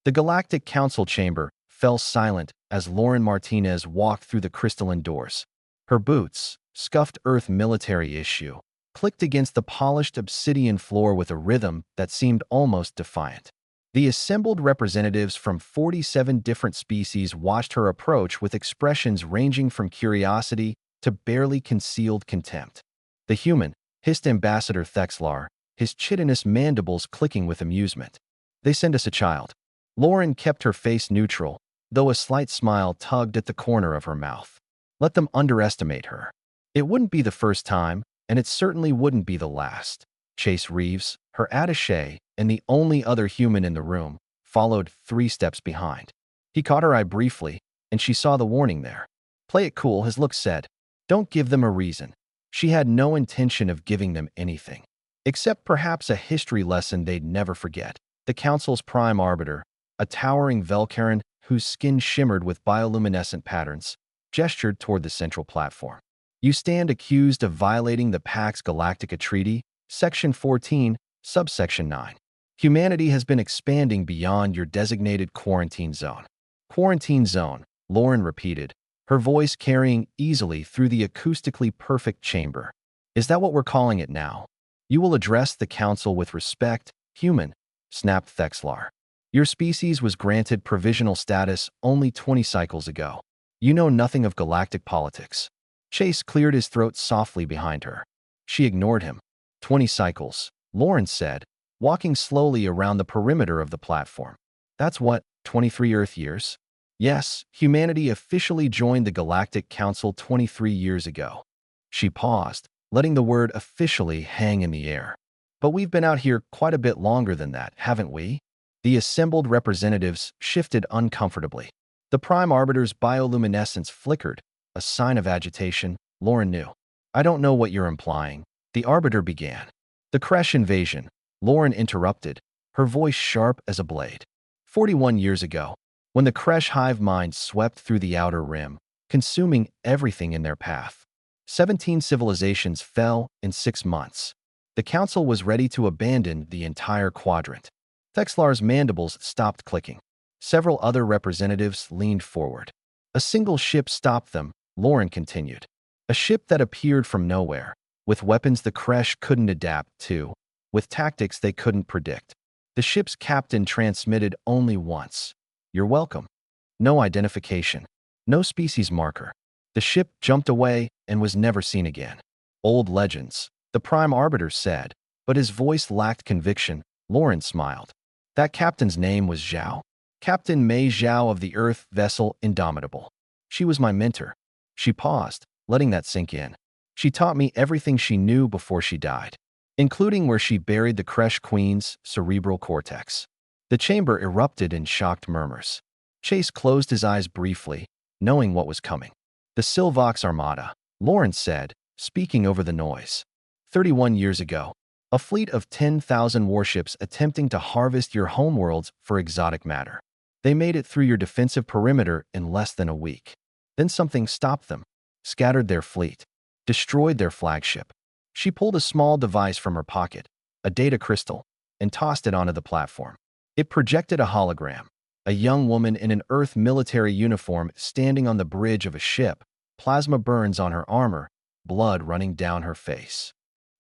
The Galactic Council chamber fell silent as Lauren Martinez walked through the crystalline doors. Her boots, scuffed Earth military issue, clicked against the polished obsidian floor with a rhythm that seemed almost defiant. The assembled representatives from 47 different species watched her approach with expressions ranging from curiosity to barely concealed contempt. The human hissed Ambassador Thexlar, his chitinous mandibles clicking with amusement. "They send us a child." Lauren kept her face neutral, though a slight smile tugged at the corner of her mouth. Let them underestimate her. It wouldn't be the first time, and it certainly wouldn't be the last. Chase Reeves, her attaché, and the only other human in the room, followed 3 steps behind. He caught her eye briefly, and she saw the warning there. "Play it cool," his look said. "Don't give them a reason." She had no intention of giving them anything, except perhaps a history lesson they'd never forget. The Council's prime arbiter, a towering Velcarin whose skin shimmered with bioluminescent patterns, gestured toward the central platform. "You stand accused of violating the Pax Galactica Treaty, Section 14, Subsection 9. Humanity has been expanding beyond your designated quarantine zone." "Quarantine zone," Lauren repeated, her voice carrying easily through the acoustically perfect chamber. "Is that what we're calling it now?" "You will address the Council with respect, human," snapped Thexlar. "Your species was granted provisional status only 20 cycles ago. You know nothing of galactic politics." Chase cleared his throat softly behind her. She ignored him. 20 cycles, Lauren said, walking slowly around the perimeter of the platform. "That's what, 23 Earth years?" "Yes, humanity officially joined the Galactic Council 23 years ago." She paused, letting the word officially hang in the air. "But we've been out here quite a bit longer than that, haven't we?" The assembled representatives shifted uncomfortably. The Prime Arbiter's bioluminescence flickered, a sign of agitation, Lauren knew. "I don't know what you're implying," the Arbiter began. "The Kresh invasion," Lauren interrupted, her voice sharp as a blade. 41 years ago, when the Kresh hive mind swept through the Outer Rim, consuming everything in their path. 17 civilizations fell in 6 months. The Council was ready to abandon the entire quadrant. Thexlar's mandibles stopped clicking. Several other representatives leaned forward. "A single ship stopped them," Lauren continued. "A ship that appeared from nowhere, with weapons the Kresh couldn't adapt to, with tactics they couldn't predict. The ship's captain transmitted only once. 'You're welcome.' No identification. No species marker. The ship jumped away and was never seen again." "Old legends," the Prime Arbiter said, but his voice lacked conviction. Lauren smiled. "That captain's name was Zhao. Captain Mei Zhao of the Earth vessel Indomitable. She was my mentor." She paused, letting that sink in. "She taught me everything she knew before she died, including where she buried the Kresh Queen's cerebral cortex." The chamber erupted in shocked murmurs. Chase closed his eyes briefly, knowing what was coming. "The Silvox Armada," Lauren said, speaking over the noise. 31 years ago, a fleet of 10,000 warships attempting to harvest your homeworlds for exotic matter. They made it through your defensive perimeter in less than a week. Then something stopped them, scattered their fleet, destroyed their flagship. She pulled a small device from her pocket, a data crystal, and tossed it onto the platform. It projected a hologram, a young woman in an Earth military uniform standing on the bridge of a ship, plasma burns on her armor, blood running down her face.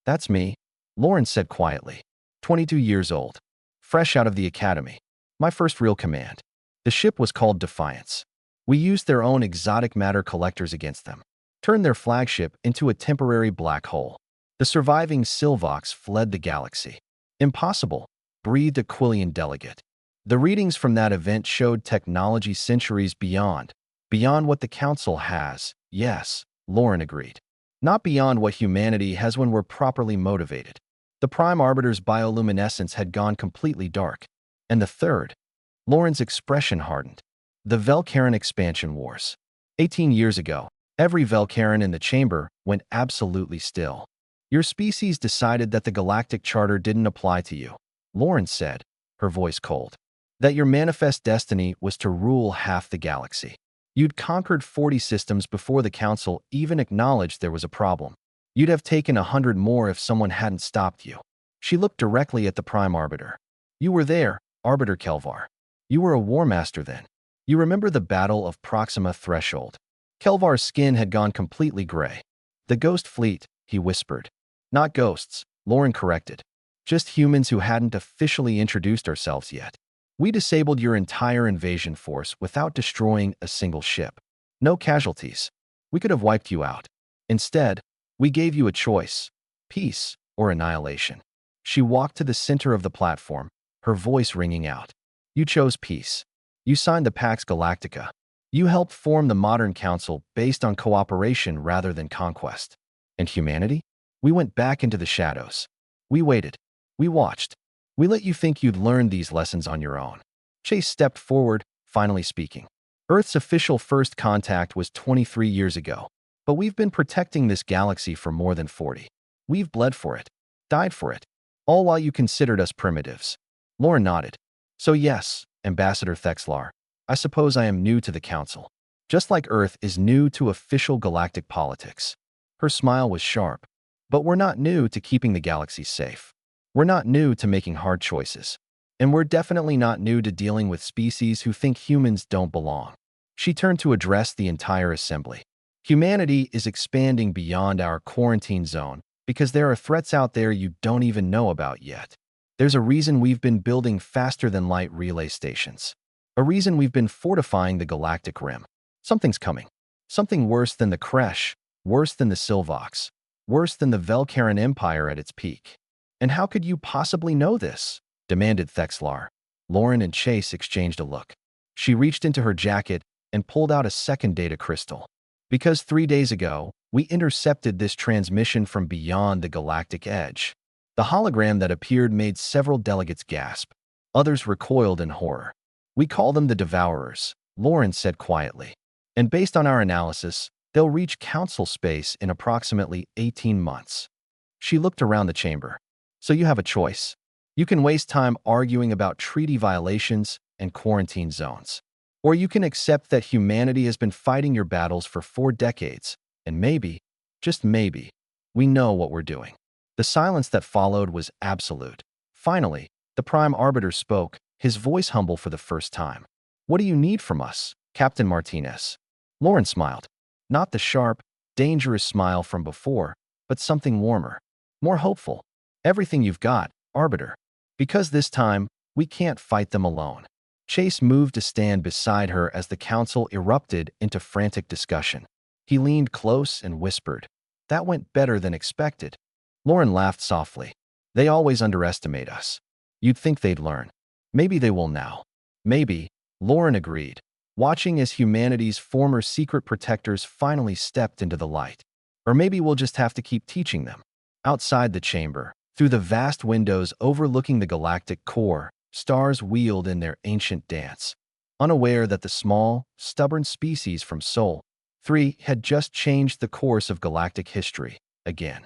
"That's me," Lauren said quietly. 22 years old, fresh out of the academy. My first real command. The ship was called Defiance. We used their own exotic matter collectors against them, turned their flagship into a temporary black hole. The surviving Silvox fled the galaxy. Impossible, breathed a Quillian delegate. The readings from that event showed technology centuries beyond what the Council has. Yes, Lauren agreed. Not beyond what humanity has when we're properly motivated. The Prime Arbiter's bioluminescence had gone completely dark. And the third, Lauren's expression hardened. The Velcarin expansion wars. 18 years ago, every Velcarin in the chamber went absolutely still. Your species decided that the Galactic Charter didn't apply to you, Lauren said, her voice cold. That your manifest destiny was to rule half the galaxy. You'd conquered 40 systems before the Council even acknowledged there was a problem. You'd have taken 100 more if someone hadn't stopped you. She looked directly at the Prime Arbiter. You were there, Arbiter Kelvar. You were a war master then. You remember the Battle of Proxima Threshold. Kelvar's skin had gone completely gray. The Ghost Fleet, he whispered. Not ghosts, Lauren corrected. Just humans who hadn't officially introduced ourselves yet. We disabled your entire invasion force without destroying a single ship. No casualties. We could have wiped you out. Instead, we gave you a choice: peace or annihilation. She walked to the center of the platform, her voice ringing out. You chose peace. You signed the Pax Galactica. You helped form the modern council based on cooperation rather than conquest. And humanity? We went back into the shadows. We waited. We watched. We let you think you'd learned these lessons on your own. Chase stepped forward, finally speaking. Earth's official first contact was 23 years ago, but we've been protecting this galaxy for more than 40. We've bled for it, died for it, all while you considered us primitives. Lauren nodded. So yes, Ambassador Thexlar, I suppose I am new to the Council, just like Earth is new to official galactic politics. Her smile was sharp. But we're not new to keeping the galaxy safe. We're not new to making hard choices. And we're definitely not new to dealing with species who think humans don't belong. She turned to address the entire assembly. Humanity is expanding beyond our quarantine zone because there are threats out there you don't even know about yet. There's a reason we've been building faster-than-light relay stations. A reason we've been fortifying the galactic rim. Something's coming. Something worse than the Kresh, worse than the Silvox, worse than the Velcaran Empire at its peak. And how could you possibly know this? Demanded Thexlar. Lauren and Chase exchanged a look. She reached into her jacket and pulled out a second data crystal. Because 3 days ago, we intercepted this transmission from beyond the galactic edge. The hologram that appeared made several delegates gasp. Others recoiled in horror. We call them the Devourers, Lauren said quietly. And based on our analysis, they'll reach council space in approximately 18 months. She looked around the chamber. So you have a choice. You can waste time arguing about treaty violations and quarantine zones. Or you can accept that humanity has been fighting your battles for 4 decades, and maybe, just maybe, we know what we're doing. The silence that followed was absolute. Finally, the Prime Arbiter spoke, his voice humble for the first time. What do you need from us, Captain Martinez? Lauren smiled. Not the sharp, dangerous smile from before, but something warmer, more hopeful. Everything you've got, Arbiter. Because this time, we can't fight them alone. Chase moved to stand beside her as the council erupted into frantic discussion. He leaned close and whispered, "That went better than expected." Lauren laughed softly. "They always underestimate us. You'd think they'd learn. Maybe they will now." "Maybe," Lauren agreed, watching as humanity's former secret protectors finally stepped into the light. "Or maybe we'll just have to keep teaching them." Outside the chamber, through the vast windows overlooking the galactic core, stars wheeled in their ancient dance, unaware that the small, stubborn species from Sol 3 had just changed the course of galactic history again.